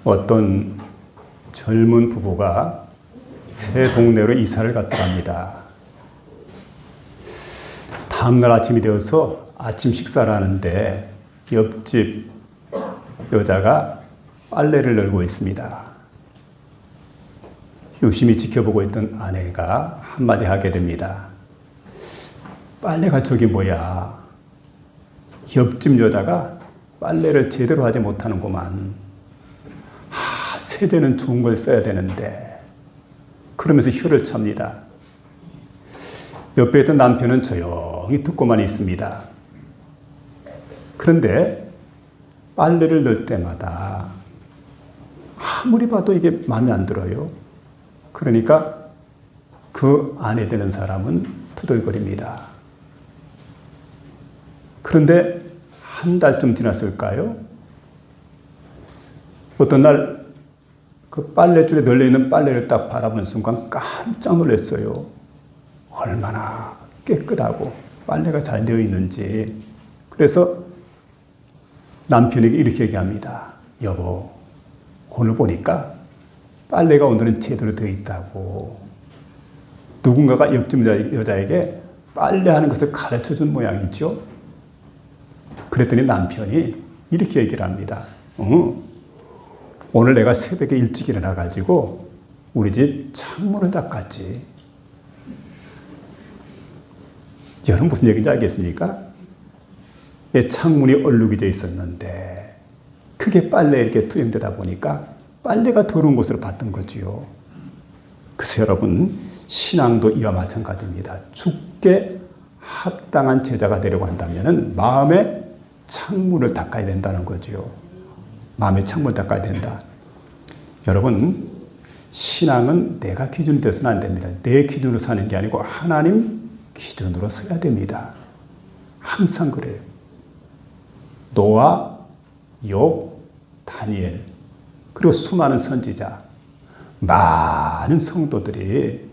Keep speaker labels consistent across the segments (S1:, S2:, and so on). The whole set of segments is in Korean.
S1: 어떤 젊은 부부가 새 동네로 이사를 갔더랍니다. 다음날 아침이 되어서 아침 식사를 하는데 옆집 여자가 빨래를 널고 있습니다. 유심히 지켜보고 있던 아내가 한마디 하게 됩니다. 빨래가 저기 뭐야. 옆집 여자가 빨래를 제대로 하지 못하는구만. 세제는 좋은 걸 써야 되는데. 그러면서 혀를 찹니다. 옆에 있던 남편은 조용히 듣고만 있습니다. 그런데 빨래를 넣을 때마다 아무리 봐도 이게 마음에 안 들어요. 그러니까 그 아내 되는 사람은 투덜거립니다. 그런데 한 달쯤 지났을까요? 어떤 날 그 빨래줄에 널려있는 빨래를 딱 바라보는 순간 깜짝 놀랐어요. 얼마나 깨끗하고 빨래가 잘 되어 있는지. 그래서 남편에게 이렇게 얘기합니다. 여보, 오늘 보니까 빨래가 오늘은 제대로 되어 있다고. 누군가가 옆집 여자에게 빨래하는 것을 가르쳐준 모양이죠. 그랬더니 남편이 이렇게 얘기를 합니다. 오늘 내가 새벽에 일찍 일어나가지고 우리 집 창문을 닦았지. 여러분 무슨 얘기인지 알겠습니까? 창문이 얼룩이져 있었는데 그게 빨래에 이렇게 투영되다 보니까 빨래가 더러운 곳으로 봤던 거지요. 그래서 여러분 신앙도 이와 마찬가지입니다. 주께 합당한 제자가 되려고 한다면 마음의 창문을 닦아야 된다는 거지요. 마음의 창문을 닦아야 된다. 여러분 신앙은 내가 기준이 되어서는 안 됩니다. 내 기준으로 사는 게 아니고 하나님 기준으로 서야 됩니다. 항상 그래요. 노아, 욥, 다니엘 그리고 수많은 선지자 많은 성도들이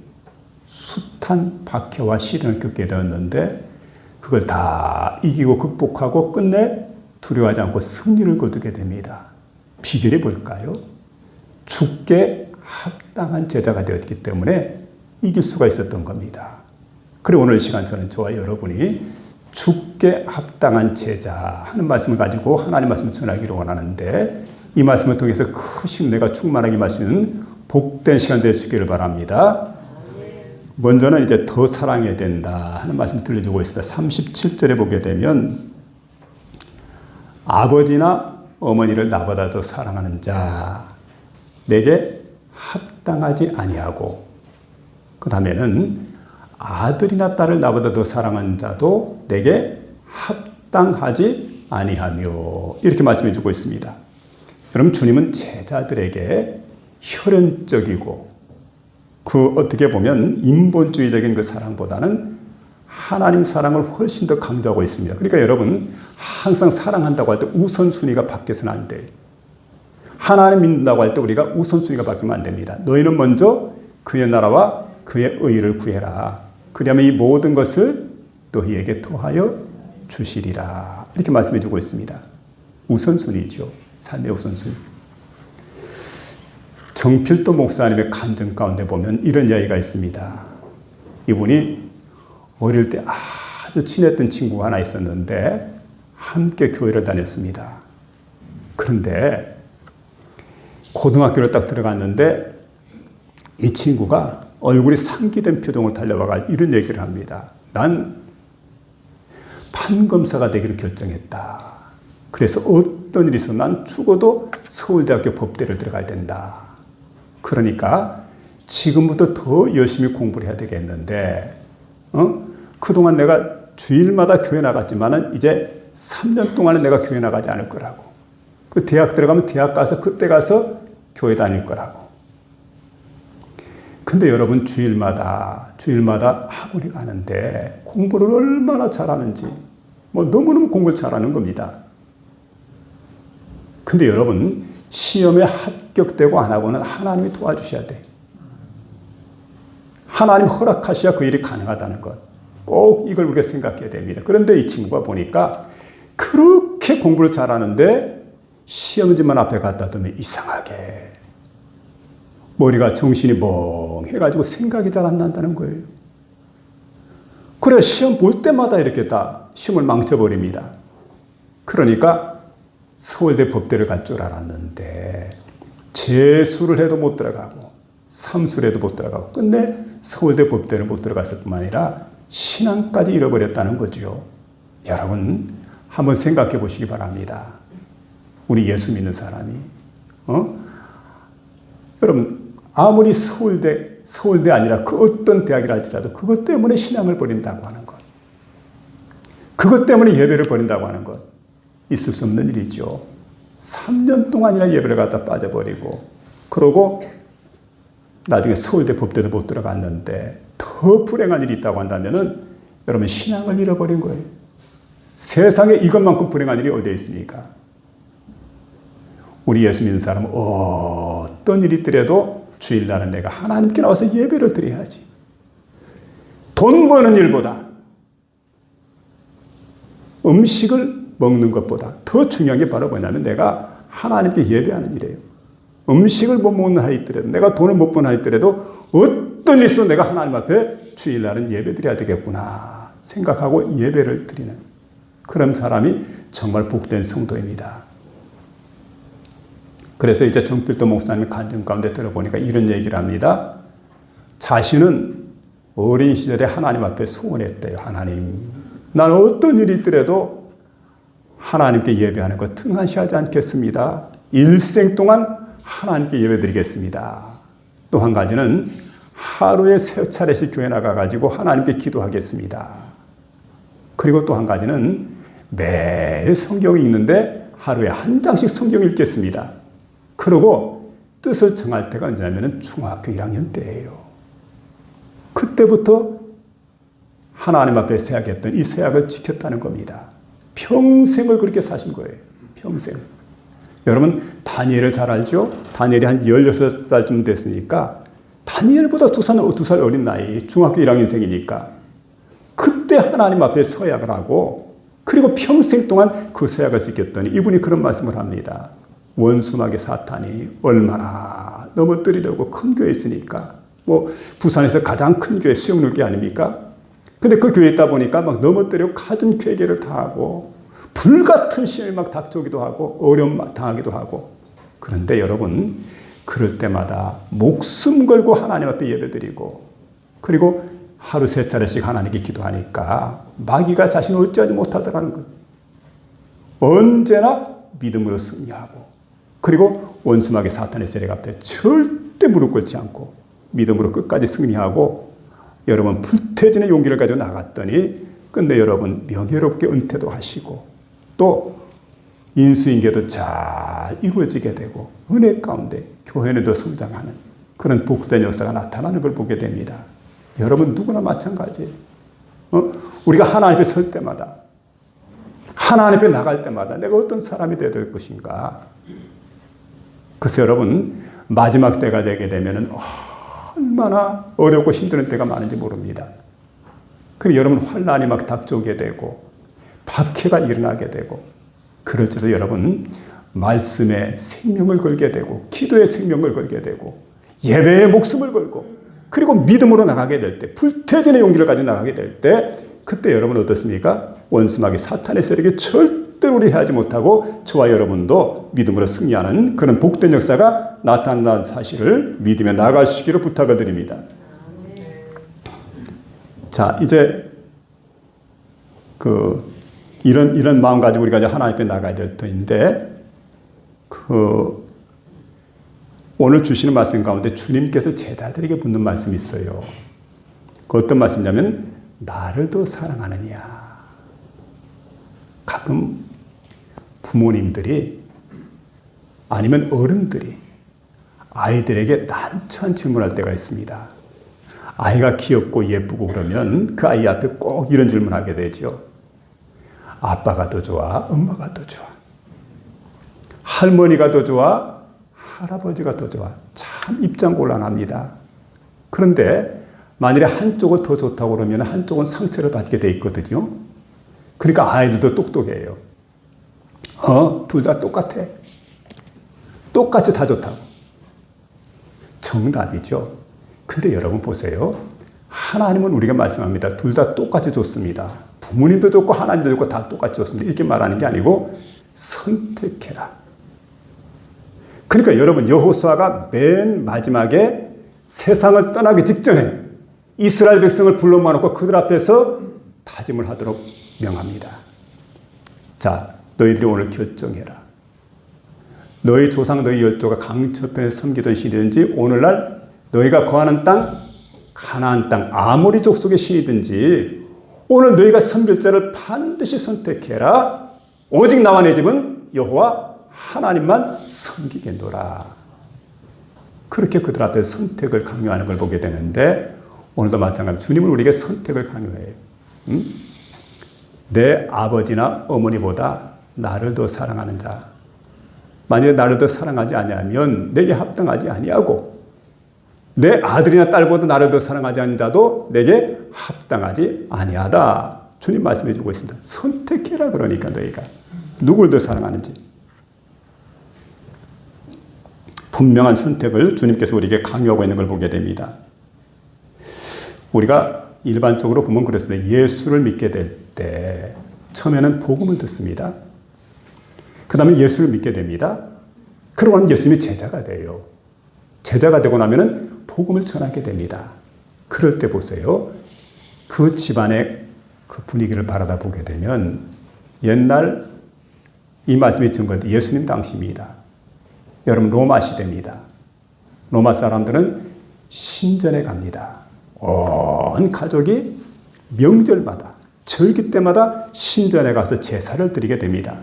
S1: 숱한 박해와 시련을 겪게 되었는데 그걸 다 이기고 극복하고 끝내 두려워하지 않고 승리를 거두게 됩니다. 비결이 뭘까요? 주께 합당한 제자가 되었기 때문에 이길 수가 있었던 겁니다. 그리고 오늘 시간 저와 여러분이 주께 합당한 제자 하는 말씀을 가지고 하나님 말씀을 전하기를 원하는데 이 말씀을 통해서 크신 은혜가 충만하게 임할 수 있는 복된 시간 될 수 있기를 바랍니다. 먼저는 이제 더 사랑해야 된다 하는 말씀을 들려주고 있습니다. 37절에 보게 되면 아버지나 어머니를 나보다 더 사랑하는 자 내게 합당하지 아니하고 그 다음에는 아들이나 딸을 나보다 더 사랑하는 자도 내게 합당하지 아니하며 이렇게 말씀해 주고 있습니다. 여러분 주님은 제자들에게 혈연적이고 그 어떻게 보면 인본주의적인 그 사랑보다는 하나님 사랑을 훨씬 더 강조하고 있습니다. 그러니까 여러분 항상 사랑한다고 할 때 우선순위가 바뀌어서는 안 돼요. 하나님 믿는다고 할 때 우리가 우선순위가 바뀌면 안 됩니다. 너희는 먼저 그의 나라와 그의 의를 구해라. 그러면 이 모든 것을 너희에게 더하여 주시리라. 이렇게 말씀해 주고 있습니다. 우선순위죠. 삶의 우선순위. 정필도 목사님의 간증 가운데 보면 이런 이야기가 있습니다. 이분이 어릴 때 아주 친했던 친구가 하나 있었는데 함께 교회를 다녔습니다. 그런데 고등학교를 딱 들어갔는데 이 친구가 얼굴이 상기된 표정을 달려와가 이런 얘기를 합니다. 난 판검사가 되기로 결정했다. 그래서 어떤 일이 있어 난 죽어도 서울대학교 법대를 들어가야 된다. 그러니까 지금부터 더 열심히 공부를 해야 되겠는데 그동안 내가 주일마다 교회 나갔지만은 이제 3년 동안은 내가 교회 나가지 않을 거라고. 그 대학 들어가면 대학 가서 그때 가서 교회 다닐 거라고. 근데 여러분 주일마다 학원에 가는데 공부를 얼마나 잘하는지 너무너무 공부를 잘하는 겁니다. 근데 여러분 시험에 합격되고 안 하고는 하나님이 도와주셔야 돼. 하나님 허락하셔야 그 일이 가능하다는 것. 꼭 이걸 우리가 생각해야 됩니다. 그런데 이 친구가 보니까 그렇게 공부를 잘하는데 시험지만 앞에 갖다 두면 이상하게 머리가 정신이 멍해가지고 생각이 잘 안 난다는 거예요. 그래 시험 볼 때마다 이렇게 다 시험을 망쳐버립니다. 그러니까 서울대 법대를 갈 줄 알았는데 재수를 해도 못 들어가고 삼수를 해도 못 들어가고 끝내 서울대 법대를 못 들어갔을 뿐만 아니라 신앙까지 잃어버렸다는 거죠. 여러분 한번 생각해 보시기 바랍니다. 우리 예수 믿는 사람이 여러분 아무리 서울대 아니라 그 어떤 대학이라 할지라도 그것 때문에 신앙을 버린다고 하는 것, 그것 때문에 예배를 버린다고 하는 것 있을 수 없는 일이죠. 3년 동안이나 예배를 갖다 빠져버리고 그러고 나중에 서울대 법대도 못 들어갔는데 더 불행한 일이 있다고 한다면은 여러분 신앙을 잃어버린 거예요. 세상에 이것만큼 불행한 일이 어디에 있습니까? 우리 예수 믿는 사람은 어떤 일이 있더라도 주일날은 내가 하나님께 나와서 예배를 드려야지. 돈 버는 일보다 음식을 먹는 것보다 더 중요한 게 바로 뭐냐면 내가 하나님께 예배하는 일이에요. 음식을 못 먹는 한이 있더라도 내가 돈을 못 버는 한이 있더라도 어떤 일 있어도 내가 하나님 앞에 주일날은 예배 드려야 되겠구나 생각하고 예배를 드리는 그런 사람이 정말 복된 성도입니다. 그래서 이제 정필도 목사님의 간증 가운데 들어보니까 이런 얘기를 합니다. 자신은 어린 시절에 하나님 앞에 소원했대요. 하나님, 나는 어떤 일이 있더라도 하나님께 예배하는 것 등한시하지 않겠습니다. 일생 동안 하나님께 예배드리겠습니다. 또 한 가지는 하루에 3차례씩 교회 나가가지고 하나님께 기도하겠습니다. 그리고 또 한 가지는 매일 성경 읽는데 하루에 한 장씩 성경 읽겠습니다. 그리고 뜻을 정할 때가 언제냐면 중학교 1학년 때예요. 그때부터 하나님 앞에 세약했던 이 세약을 지켰다는 겁니다. 평생을 그렇게 사신 거예요. 평생. 여러분 다니엘을 잘 알죠? 다니엘이 한 16살쯤 됐으니까 다니엘보다 2살 어린 나이 중학교 1학년생이니까 그때 하나님 앞에 서약을 하고 그리고 평생 동안 그 서약을 지켰더니 이분이 그런 말씀을 합니다. 원수마귀 사탄이 얼마나 넘어뜨리려고 큰 교회에 있으니까 뭐 부산에서 가장 큰 교회 수영로교 아닙니까? 근데 그 교회에 있다 보니까 막 넘어뜨리고 가진 쾌계를 당하고 불같은 시험이 막 닥쳐오기도 하고 어려움 당하기도 하고 그런데 여러분 그럴 때마다 목숨 걸고 하나님 앞에 예배드리고 그리고 하루 3차례씩 하나님께 기도하니까 마귀가 자신을 어찌하지 못하더라는 거예요. 언제나 믿음으로 승리하고 그리고 원수마귀 사탄의 세력 앞에 절대 무릎 꿇지 않고 믿음으로 끝까지 승리하고 여러분 불태진의 용기를 가지고 나갔더니 끝내 여러분 명예롭게 은퇴도 하시고 또 인수인계도 잘 이루어지게 되고 은혜 가운데 교회는 더 성장하는 그런 복된 역사가 나타나는 걸 보게 됩니다. 여러분 누구나 마찬가지예요. 우리가 하나님 앞에 설 때마다 하나님 앞에 나갈 때마다 내가 어떤 사람이 되어야 될 것인가. 그래서 여러분 마지막 때가 되게 되면 얼마나 어렵고 힘든 때가 많은지 모릅니다. 그리고 여러분 환난이 막 닥쳐오게 되고 박해가 일어나게 되고 그럴지도 여러분 말씀에 생명을 걸게 되고 기도에 생명을 걸게 되고 예배에 목숨을 걸고 그리고 믿음으로 나가게 될 때 불태진의 용기를 가지고 나가게 될 때 그때 여러분 어떻습니까? 원수마귀 사탄의 세력이 절대로 우리 하지 못하고 저와 여러분도 믿음으로 승리하는 그런 복된 역사가 나타난다는 사실을 믿으며 나가시기를 부탁을 드립니다. 자, 이제 이런 마음 가지고 우리가 이제 하나님 앞에 나가야 될 터인데 오늘 주시는 말씀 가운데 주님께서 제자들에게 묻는 말씀이 있어요. 그 어떤 말씀이냐면 나를 더 사랑하느냐. 가끔 부모님들이 아니면 어른들이 아이들에게 난처한 질문할 때가 있습니다. 아이가 귀엽고 예쁘고 그러면 그 아이 앞에 꼭 이런 질문하게 되죠. 아빠가 더 좋아? 엄마가 더 좋아? 할머니가 더 좋아? 할아버지가 더 좋아? 참 입장곤란합니다. 그런데 만일에 한쪽은 더 좋다고 그러면 한쪽은 상처를 받게 돼 있거든요. 그러니까 아이들도 똑똑해요. 둘 다 똑같아. 똑같이 다 좋다고. 정답이죠. 근데 여러분 보세요. 하나님은 우리가 말씀합니다. 둘 다 똑같이 좋습니다. 부모님도 좋고 하나님도 좋고 다 똑같이 좋습니다. 이렇게 말하는 게 아니고 선택해라. 그러니까 여러분 여호수아가 맨 마지막에 세상을 떠나기 직전에 이스라엘 백성을 불러 모아놓고 그들 앞에서 다짐을 하도록 명합니다. 자, 너희들이 오늘 결정해라. 너희 조상 너희 열조가 강처편에 섬기던 신이든지 오늘날 너희가 거하는 땅 가나안 땅 아모리 족속의 신이든지 오늘 너희가 섬길 자를 반드시 선택해라. 오직 나와 내 집은 여호와 하나님만 섬기겠노라. 그렇게 그들 앞에 선택을 강요하는 걸 보게 되는데 오늘도 마찬가지로 주님은 우리에게 선택을 강요해요. 응? 내 아버지나 어머니보다 나를 더 사랑하는 자, 만약에 나를 더 사랑하지 아니하면 내게 합당하지 아니하고 내 아들이나 딸보다 나를 더 사랑하지 않는 자도 내게 합당하지 아니하다. 주님 말씀해 주고 있습니다. 선택해라. 그러니까 너희가 누굴 더 사랑하는지 분명한 선택을 주님께서 우리에게 강요하고 있는 걸 보게 됩니다. 우리가 일반적으로 보면 그렇습니다. 예수를 믿게 될 때 처음에는 복음을 듣습니다. 그 다음에 예수를 믿게 됩니다. 그러고 나면 예수님이 제자가 돼요. 제자가 되고 나면은 복음을 전하게 됩니다. 그럴 때 보세요. 그 집안의 그 분위기를 바라다 보게 되면 옛날 이 말씀이 증거할 때 예수님 당시입니다. 여러분 로마 시대입니다. 로마 사람들은 신전에 갑니다. 온 가족이 명절마다 절기 때마다 신전에 가서 제사를 드리게 됩니다.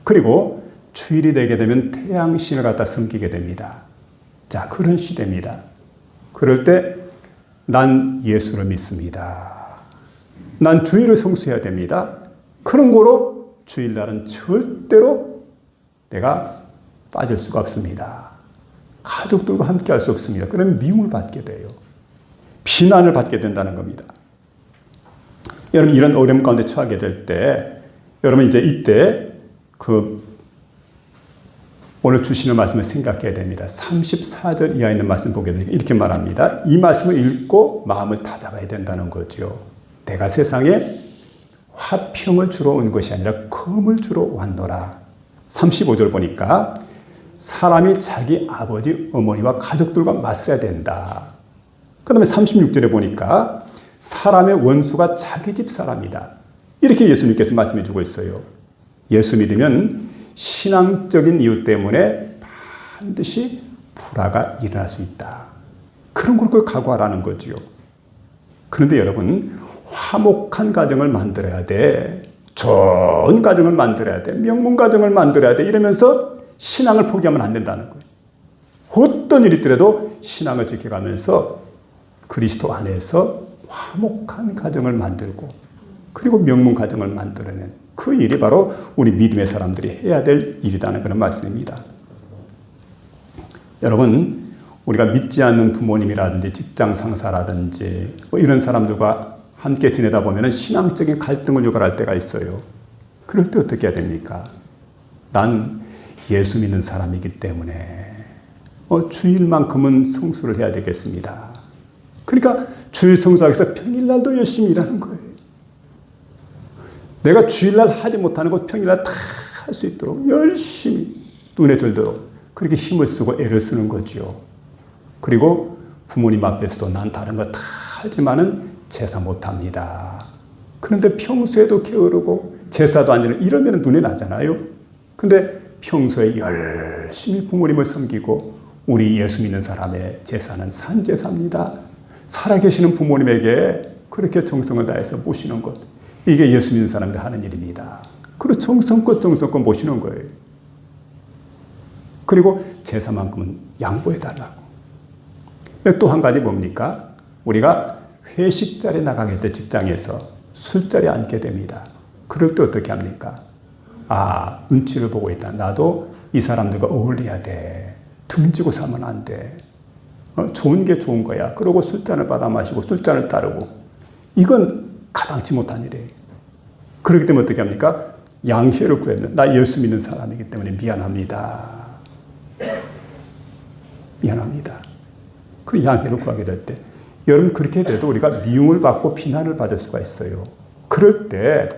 S1: 그리고 주일이 되게 되면 태양신을 갖다 섬기게 됩니다. 자, 그런 시대입니다. 그럴 때 난 예수를 믿습니다. 난 주일을 성수해야 됩니다. 그런 거로 주일날은 절대로 내가 빠질 수가 없습니다. 가족들과 함께 할 수 없습니다. 그러면 미움을 받게 돼요. 비난을 받게 된다는 겁니다. 여러분 이런 어려움 가운데 처하게 될 때 여러분 이제 이때 오늘 주시는 말씀을 생각해야 됩니다. 34절 이하에 있는 말씀 보게 되니까 이렇게 말합니다. 이 말씀을 읽고 마음을 다잡아야 된다는 거죠. 내가 세상에 화평을 주러 온 것이 아니라 검을 주러 왔노라. 35절 보니까 사람이 자기 아버지 어머니와 가족들과 맞서야 된다. 그 다음에 36절에 보니까 사람의 원수가 자기 집 사람이다. 이렇게 예수님께서 말씀해 주고 있어요. 예수 믿으면 신앙적인 이유 때문에 반드시 불화가 일어날 수 있다. 그런 걸 각오하라는 거죠. 그런데 여러분 화목한 가정을 만들어야 돼. 좋은 가정을 만들어야 돼. 명문 가정을 만들어야 돼. 이러면서 신앙을 포기하면 안 된다는 거예요. 어떤 일이 있더라도 신앙을 지켜가면서 그리스도 안에서 화목한 가정을 만들고 그리고 명문 가정을 만들어낸 그 일이 바로 우리 믿음의 사람들이 해야 될 일이라는 그런 말씀입니다. 여러분 우리가 믿지 않는 부모님이라든지 직장 상사라든지 이런 사람들과 함께 지내다 보면 신앙적인 갈등을 유발할 때가 있어요. 그럴 때 어떻게 해야 됩니까? 난 예수 믿는 사람이기 때문에 주일만큼은 성수를 해야 되겠습니다. 그러니까 주일 성수하기 위해서 평일날도 열심히 일하는 거예요. 내가 주일날 하지 못하는 것 평일날 다 할 수 있도록 열심히 눈에 들도록 그렇게 힘을 쓰고 애를 쓰는 거죠. 그리고 부모님 앞에서도 난 다른 거 다 하지만은 제사 못합니다. 그런데 평소에도 게으르고 제사도 안 지내고 이러면 눈에 나잖아요. 근데 평소에 열심히 부모님을 섬기고 우리 예수 믿는 사람의 제사는 산제사입니다. 살아계시는 부모님에게 그렇게 정성을 다해서 모시는 것. 이게 예수 믿는 사람들 하는 일입니다. 그리고 정성껏 모시는 거예요. 그리고 제사만큼은 양보해달라고. 또 한 가지 뭡니까? 우리가 회식 자리에 나가게 될 직장에서 술자리에 앉게 됩니다. 그럴 때 어떻게 합니까? 눈치를 보고 있다. 나도 이 사람들과 어울려야 돼. 등지고 살면 안 돼. 좋은 게 좋은 거야. 그러고 술잔을 받아 마시고 술잔을 따르고. 이건 가당치 못한 일이에요. 그렇기 때문에 어떻게 합니까? 양해를 구하면 나 예수 믿는 사람이기 때문에 미안합니다. 미안합니다. 그 양해를 구하게 될 때, 여러분 그렇게 돼도 우리가 미움을 받고 비난을 받을 수가 있어요. 그럴 때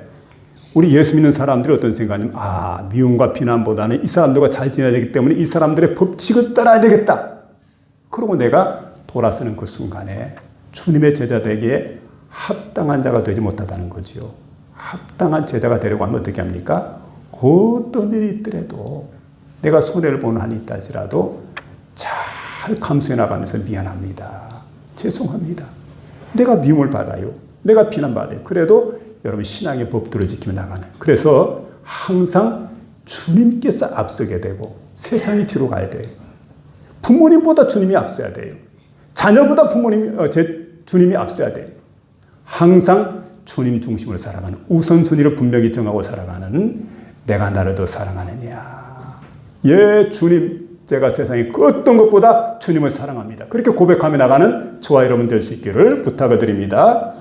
S1: 우리 예수 믿는 사람들이 어떤 생각이냐면, 미움과 비난보다는 이 사람들과 잘 지내야 되기 때문에 이 사람들의 법칙을 따라야 되겠다. 그러고 내가 돌아서는 그 순간에 주님의 제자 되기에 합당한 자가 되지 못하다는 거지요. 합당한 제자가 되려고 하면 어떻게 합니까? 어떤 일이 있더라도 내가 손해를 보는 한이 있다 할지라도 잘 감수해 나가면서 미안합니다. 죄송합니다. 내가 미움을 받아요. 내가 비난받아요. 그래도 여러분 신앙의 법도를 지키며 나가는. 그래서 항상 주님께서 앞서게 되고 세상이 뒤로 가야 돼요. 부모님보다 주님이 앞서야 돼요. 자녀보다 주님이 앞서야 돼요. 항상 주님 중심으로 살아가는, 우선순위를 분명히 정하고 살아가는, 내가 나를 더 사랑하느냐. 예, 주님, 제가 세상에 그 어떤 것보다 주님을 사랑합니다. 그렇게 고백하며 나가는 저와 여러분 될 수 있기를 부탁을 드립니다.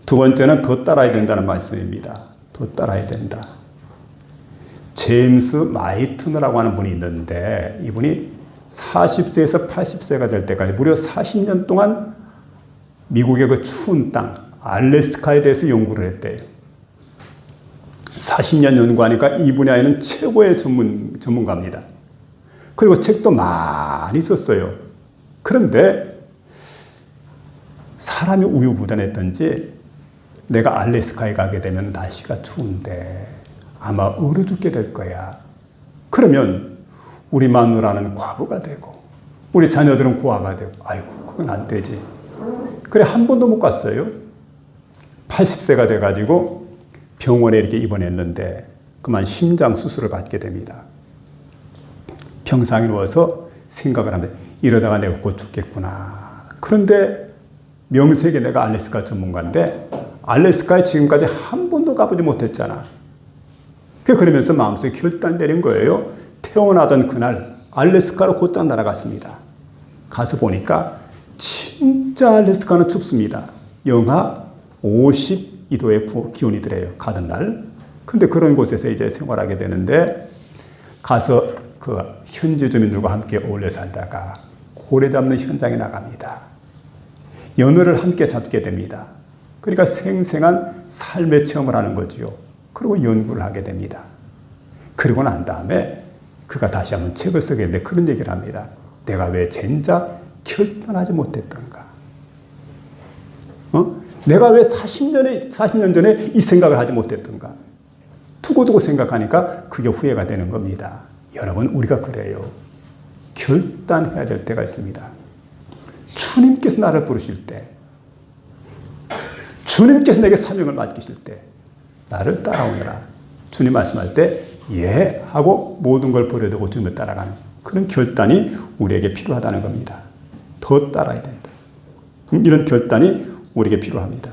S1: 두 번째는 더 따라야 된다는 말씀입니다. 더 따라야 된다. 제임스 마이트너라고 하는 분이 있는데, 이분이 40세에서 80세가 될 때까지 무려 40년 동안 미국의 그 추운 땅 알래스카에 대해서 연구를 했대요. 40년 연구하니까 이 분야에는 최고의 전문가입니다. 그리고 책도 많이 썼어요. 그런데 사람이 우유부단했던지 내가 알래스카에 가게 되면 날씨가 추운데 아마 얼어 죽게 될 거야. 그러면 우리 마누라는 과부가 되고 우리 자녀들은 고아가 되고, 아이고 그건 안 되지. 그래 한 번도 못 갔어요. 80세가 돼가지고 병원에 이렇게 입원했는데 그만 심장 수술을 받게 됩니다. 병상에 누워서 생각을 하면 이러다가 내가 곧 죽겠구나. 그런데 명색이 내가 알래스카 전문가인데 알래스카에 지금까지 한 번도 가보지 못했잖아. 그러면서 마음속에 결단 내린 거예요. 태어나던 그날 알래스카로 곧장 날아갔습니다. 가서 보니까 진짜 알래스카는 춥습니다. 영하 52도의 기온이더래요. 가던 날. 근데 그런 곳에서 이제 생활하게 되는데 가서 그 현지 주민들과 함께 어울려 살다가 고래 잡는 현장에 나갑니다. 연어를 함께 잡게 됩니다. 그러니까 생생한 삶의 체험을 하는 거지요. 그리고 연구를 하게 됩니다. 그리고 난 다음에 그가 다시 한번 책을 쓰게 되는데 그런 얘기를 합니다. 내가 왜 젠작 결단하지 못했던가? 내가 왜 40년 전에 이 생각을 하지 못했던가? 두고두고 생각하니까 그게 후회가 되는 겁니다. 여러분, 우리가 그래요. 결단해야 될 때가 있습니다. 주님께서 나를 부르실 때, 주님께서 내게 사명을 맡기실 때, 나를 따라오느라 주님 말씀할 때 예 하고 모든 걸 버려두고 주님을 따라가는 그런 결단이 우리에게 필요하다는 겁니다. 더 따라야 된다. 이런 결단이 우리에게 필요합니다.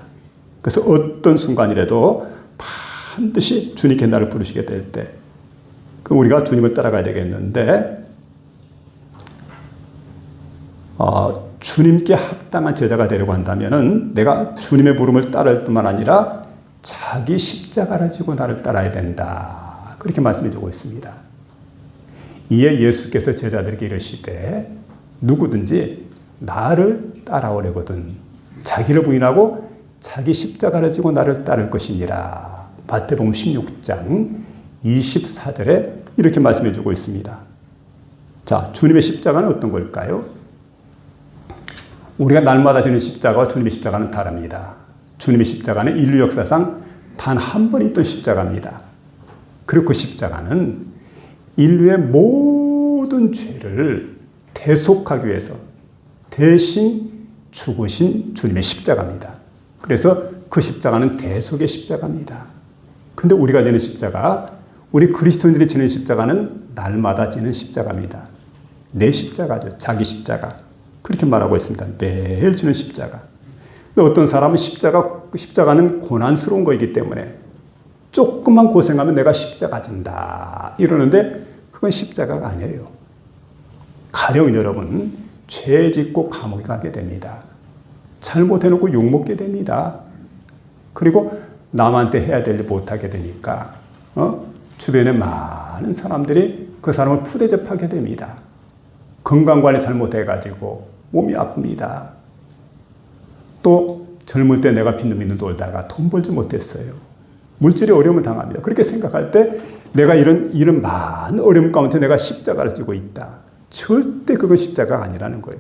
S1: 그래서 어떤 순간이라도 반드시 주님께 나를 부르시게 될 때 우리가 주님을 따라가야 되겠는데 주님께 합당한 제자가 되려고 한다면 내가 주님의 부름을 따를 뿐만 아니라 자기 십자가를 지고 나를 따라야 된다. 그렇게 말씀해 주고 있습니다. 이에 예수께서 제자들에게 이르시되 누구든지 나를 따라오려거든 자기를 부인하고 자기 십자가를 지고 나를 따를 것이니라. 마태복음 16장 24절에 이렇게 말씀해 주고 있습니다. 자, 주님의 십자가는 어떤 걸까요? 우리가 날마다 지는 십자가와 주님의 십자가는 다릅니다. 주님의 십자가는 인류 역사상 단 한 번 있던 십자가입니다. 그리고 그 십자가는 인류의 모든 죄를 대속하기 위해서 대신 죽으신 주님의 십자가입니다. 그래서 그 십자가는 대속의 십자가입니다. 근데 우리가 지는 십자가, 우리 그리스도인들이 지는 십자가는 날마다 지는 십자가입니다. 내 십자가죠. 자기 십자가. 그렇게 말하고 있습니다. 매일 지는 십자가. 어떤 사람은 십자가는 고난스러운 거이기 때문에 조금만 고생하면 내가 십자가 진다 이러는데 그건 십자가가 아니에요. 가령 여러분 죄 짓고 감옥에 가게 됩니다. 잘못해놓고 욕먹게 됩니다. 그리고 남한테 해야 될 일 못하게 되니까 주변에 많은 사람들이 그 사람을 푸대접하게 됩니다. 건강관리 잘못해가지고 몸이 아픕니다. 또 젊을 때 내가 빈둥빈둥 돌다가 돈 벌지 못했어요. 물질의 어려움을 당합니다. 그렇게 생각할 때 내가 이런 많은 어려움 가운데 내가 십자가를 지고 있다. 절대 그건 십자가가 아니라는 거예요.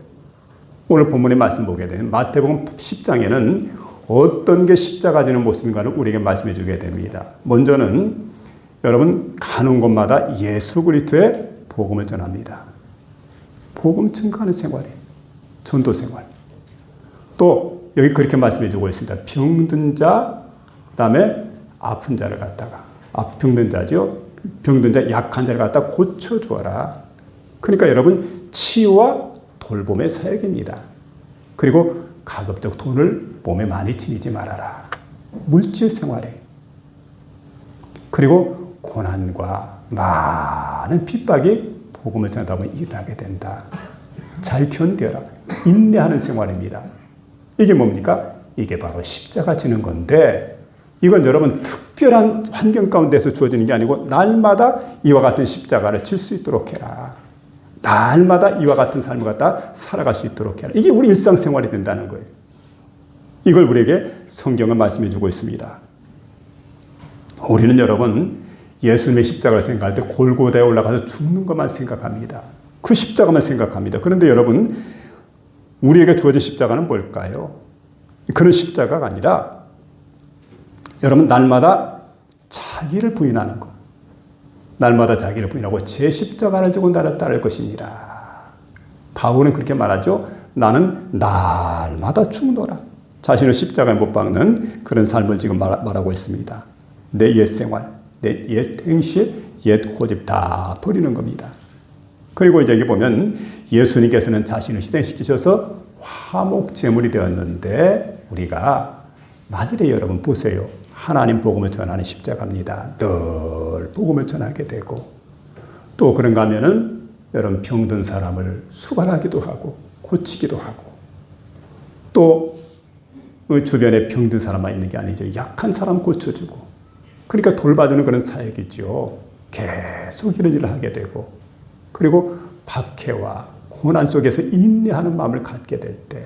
S1: 오늘 본문의 말씀 보게 되면 마태복음 10장에는 어떤 게 십자가 지는 모습인가를 우리에게 말씀해 주게 됩니다. 먼저는 여러분 가는 곳마다 예수 그리스도의 복음을 전합니다. 복음 증거하는 생활이에요. 전도 생활. 또 여기 그렇게 말씀해 주고 있습니다. 병든 자, 그다음에 아픈 자를 갖다가 병든 자죠. 병든 자, 약한 자를 갖다 고쳐주어라. 그러니까 여러분 치유와 돌봄의 사역입니다. 그리고 가급적 돈을 몸에 많이 지니지 말아라. 물질 생활에. 그리고 고난과 많은 핍박이 복음을 전하다 보면 일어나게 된다. 잘 견뎌라. 인내하는 생활입니다. 이게 뭡니까? 이게 바로 십자가 지는 건데 이건 여러분 특별한 환경 가운데서 주어지는 게 아니고 날마다 이와 같은 십자가를 질 수 있도록 해라. 날마다 이와 같은 삶을 갖다 살아갈 수 있도록 해라. 이게 우리 일상생활이 된다는 거예요. 이걸 우리에게 성경은 말씀해 주고 있습니다. 우리는 여러분 예수님의 십자가를 생각할 때 골고다에 올라가서 죽는 것만 생각합니다. 그 십자가만 생각합니다. 그런데 여러분 우리에게 주어진 십자가는 뭘까요? 그런 십자가가 아니라 여러분 날마다 자기를 부인하는 것. 날마다 자기를 부인하고 제 십자가를 지고 나를 따를 것입니다. 바울은 그렇게 말하죠. 나는 날마다 죽노라. 자신을 십자가에 못 박는 그런 삶을 지금 말하고 있습니다. 내 옛 생활, 내 옛 행실, 옛 고집 다 버리는 겁니다. 그리고 이제 여기 보면 예수님께서는 자신을 희생시키셔서 화목 제물이 되었는데 우리가 만일에 여러분 보세요. 하나님 복음을 전하는 십자가입니다. 늘 복음을 전하게 되고 또 그런가 하면은 여러분 병든 사람을 수발하기도 하고 고치기도 하고 또 그 주변에 병든 사람만 있는 게 아니죠. 약한 사람 고쳐주고 그러니까 돌봐주는 그런 사역이죠. 계속 이런 일을 하게 되고 그리고 박해와 고난 속에서 인내하는 마음을 갖게 될 때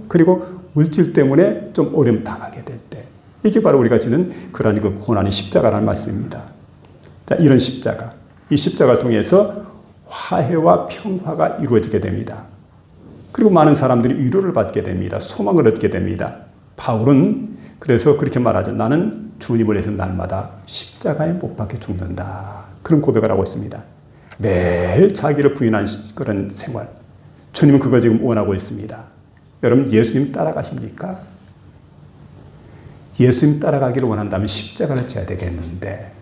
S1: 그리고 물질 때문에 좀 어려움 당하게 될 때 이게 바로 우리가 지는 그런 그 고난의 십자가라는 말씀입니다. 자, 이런 십자가, 이 십자가를 통해서 화해와 평화가 이루어지게 됩니다. 그리고 많은 사람들이 위로를 받게 됩니다. 소망을 얻게 됩니다. 바울은 그래서 그렇게 말하죠. 나는 주님을 위해서 날마다 십자가에 못 박혀 죽는다. 그런 고백을 하고 있습니다. 매일 자기를 부인한 그런 생활. 주님은 그걸 지금 원하고 있습니다. 여러분 예수님 따라가십니까? 예수님 따라가기를 원한다면 십자가를 져야 되겠는데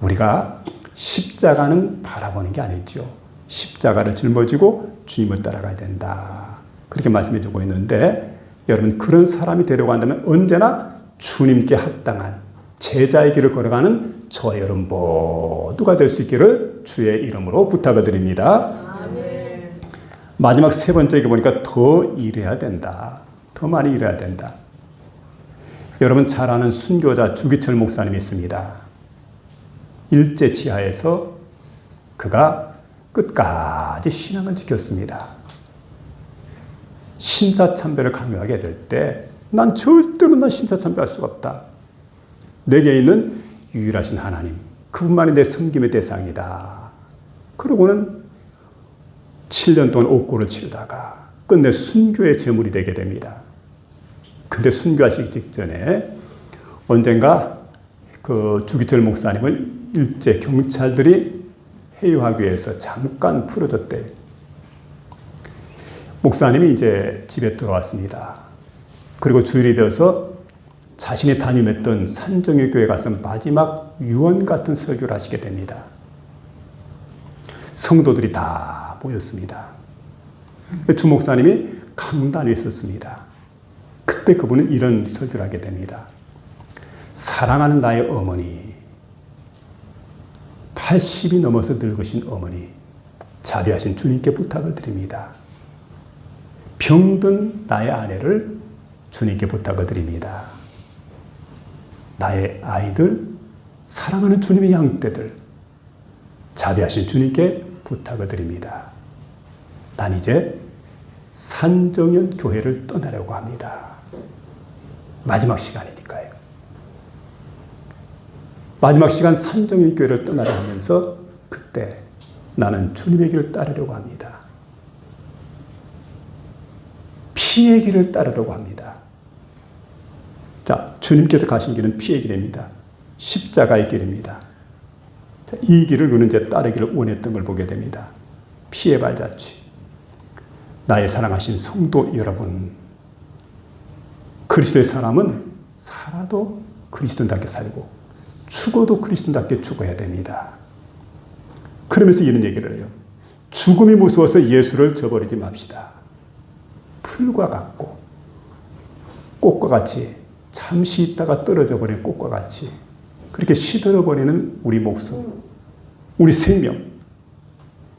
S1: 우리가 십자가는 바라보는 게 아니죠. 십자가를 짊어지고 주님을 따라가야 된다. 그렇게 말씀해 주고 있는데 여러분 그런 사람이 되려고 한다면 언제나 주님께 합당한 제자의 길을 걸어가는 저와 여러분 모두가 될 수 있기를 주의 이름으로 부탁을 드립니다. 아멘. 마지막 세 번째 보니까 더 일해야 된다. 더 많이 일해야 된다. 여러분 잘 아는 순교자 주기철 목사님이 있습니다. 일제 치하에서 그가 끝까지 신앙을 지켰습니다. 신사참배를 강요하게 될 때 난 절대로 난 신사참배할 수가 없다. 내게 있는 유일하신 하나님 그분만이 내 섬김의 대상이다. 그러고는 7년 동안 옥고를 치르다가 끝내 순교의 제물이 되게 됩니다. 근데 순교하시기 직전에 언젠가 그 주기철 목사님을 일제 경찰들이 해유하기 위해서 잠깐 풀어줬대요. 목사님이 이제 집에 들어왔습니다. 그리고 주일이 되어서 자신이 담임했던 산정의 교회 가서 마지막 유언 같은 설교를 하시게 됩니다. 성도들이 다 모였습니다. 주 목사님이 강단에 있었습니다. 그때 그분은 이런 설교를 하게 됩니다. 사랑하는 나의 어머니, 80이 넘어서 늙으신 어머니, 자비하신 주님께 부탁을 드립니다. 병든 나의 아내를 주님께 부탁을 드립니다. 나의 아이들, 사랑하는 주님의 양떼들, 자비하신 주님께 부탁을 드립니다. 난 이제 산정연 교회를 떠나려고 합니다. 마지막 시간이니까요. 마지막 시간 산정연 교회를 떠나려 하면서 그때 나는 주님의 길을 따르려고 합니다. 피의 길을 따르려고 합니다. 자, 주님께서 가신 길은 피의 길입니다. 십자가의 길입니다. 자, 이 길을 그는 이제 따르기를 원했던 걸 보게 됩니다. 피의 발자취. 나의 사랑하신 성도 여러분, 그리스도의 사람은 살아도 그리스도인답게 살고 죽어도 그리스도인답게 죽어야 됩니다. 그러면서 이런 얘기를 해요. 죽음이 무서워서 예수를 저버리지 맙시다. 풀과 같고 꽃과 같이 잠시 있다가 떨어져 버리는 꽃과 같이 그렇게 시들어버리는 우리 목숨, 우리 생명,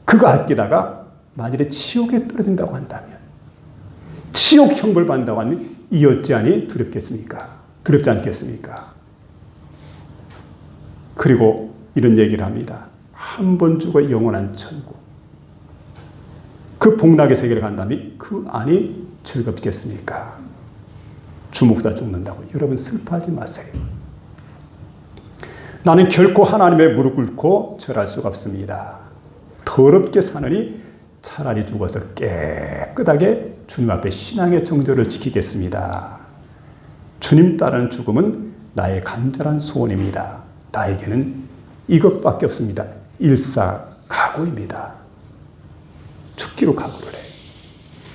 S1: 그거 아끼다가 만일에 지옥에 떨어진다고 한다면, 지옥 형벌 받는다고 하면 이 어찌하니 두렵겠습니까? 두렵지 않겠습니까? 그리고 이런 얘기를 합니다. 한 번 죽어 영원한 천국. 그 복락의 세계를 간다면 그 안이 즐겁겠습니까? 주목사 죽는다고. 여러분 슬퍼하지 마세요. 나는 결코 하나님의 무릎 꿇고 절할 수가 없습니다. 더럽게 사느니 차라리 죽어서 깨끗하게 주님 앞에 신앙의 정절을 지키겠습니다. 주님 따르는 죽음은 나의 간절한 소원입니다. 나에게는 이것밖에 없습니다. 일사각오입니다. 죽기로 각오를 해요.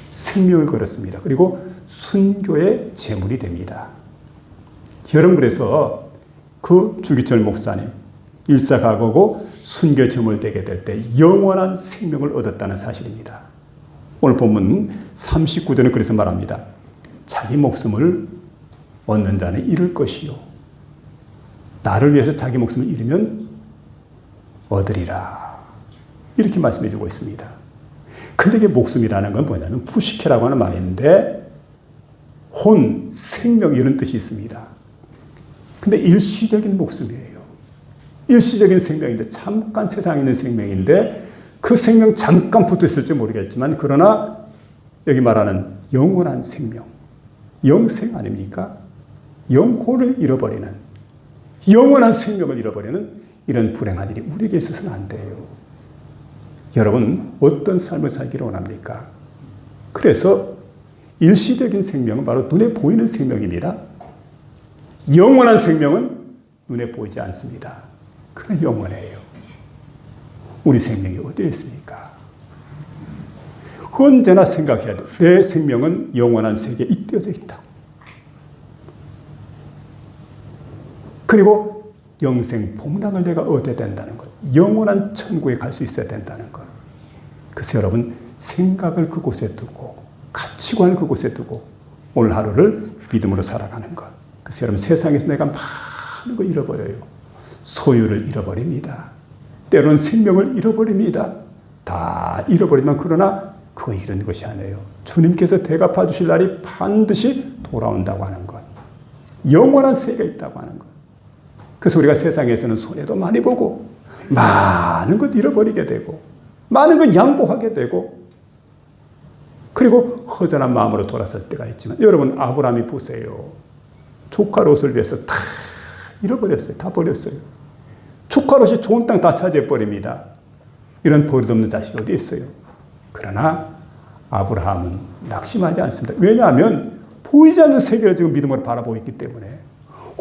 S1: 생명을 걸었습니다. 그리고 순교의 제물이 됩니다. 여러분 그래서 그 주기철 목사님 일사각오고 순교의 제물 되게 될 때 영원한 생명을 얻었다는 사실입니다. 오늘 본문 39절에 그래서 말합니다. 자기 목숨을 얻는 자는 잃을 것이요 나를 위해서 자기 목숨을 잃으면 얻으리라. 이렇게 말씀해 주고 있습니다. 근데 이게 목숨이라는 건 뭐냐면 푸시케라고 하는 말이 있는데 혼, 생명 이런 뜻이 있습니다. 근데 일시적인 목숨이에요. 일시적인 생명인데 잠깐 세상에 있는 생명인데 그 생명 잠깐 붙어 있을지 모르겠지만 그러나 여기 말하는 영원한 생명, 영생 아닙니까? 영혼을 잃어버리는 영원한 생명을 잃어버리는 이런 불행한 일이 우리에게 있어서는 안 돼요. 여러분 어떤 삶을 살기를 원합니까? 그래서 일시적인 생명은 바로 눈에 보이는 생명입니다. 영원한 생명은 눈에 보이지 않습니다. 그는 영원해요. 우리 생명이 어디에 있습니까? 언제나 생각해야 돼. 내 생명은 영원한 세계에 잇대어져 있다. 그리고 영생 복락을 내가 얻어야 된다는 것. 영원한 천국에 갈 수 있어야 된다는 것. 그래서 여러분 생각을 그곳에 두고 가치관을 그곳에 두고 오늘 하루를 믿음으로 살아가는 것. 그래서 여러분 세상에서 내가 많은 거 잃어버려요. 소유를 잃어버립니다. 때로는 생명을 잃어버립니다. 다 잃어버리면 그러나 그거 잃은 것이 아니에요. 주님께서 대갚아 주실 날이 반드시 돌아온다고 하는 것. 영원한 세계가 있다고 하는 것. 그래서 우리가 세상에서는 손해도 많이 보고 많은 것 잃어버리게 되고 많은 것 양보하게 되고 그리고 허전한 마음으로 돌아설 때가 있지만 여러분 아브라함이 보세요. 조카 롯을 위해서 다 잃어버렸어요. 다 버렸어요. 조카 롯이 좋은 땅 다 차지해버립니다. 이런 버릇없는 자식이 어디 있어요. 그러나 아브라함은 낙심하지 않습니다. 왜냐하면 보이지 않는 세계를 지금 믿음으로 바라보고 있기 때문에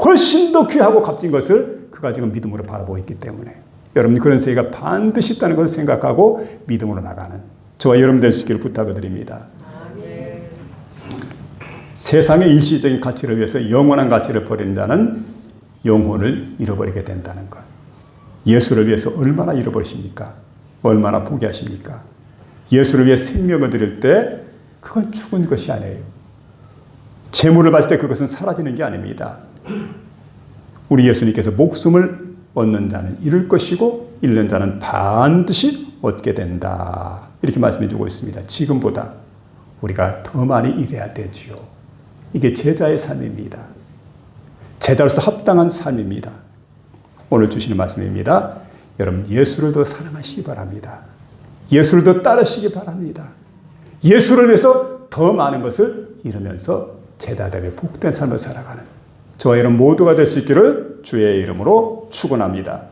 S1: 훨씬 더 귀하고 값진 것을 그가 지금 믿음으로 바라보고 있기 때문에 여러분 그런 세계가 반드시 있다는 것을 생각하고 믿음으로 나가는 저와 여러분 될 수 있기를 부탁드립니다. 세상의 일시적인 가치를 위해서 영원한 가치를 버리는 자는 영혼을 잃어버리게 된다는 것. 예수를 위해서 얼마나 잃어버리십니까? 얼마나 포기하십니까? 예수를 위해 생명을 드릴 때 그건 죽은 것이 아니에요. 재물을 바칠 때 그것은 사라지는 게 아닙니다. 우리 예수님께서 목숨을 얻는 자는 잃을 것이고 잃는 자는 반드시 얻게 된다. 이렇게 말씀해 주고 있습니다. 지금보다 우리가 더 많이 일해야 되지요. 이게 제자의 삶입니다. 제자로서 합당한 삶입니다. 오늘 주시는 말씀입니다. 여러분 예수를 더 사랑하시기 바랍니다. 예수를 더 따르시기 바랍니다. 예수를 위해서 더 많은 것을 이루면서 제자됨의 복된 삶을 살아가는 저와 여러분 모두가 될 수 있기를 주의 이름으로 축원합니다.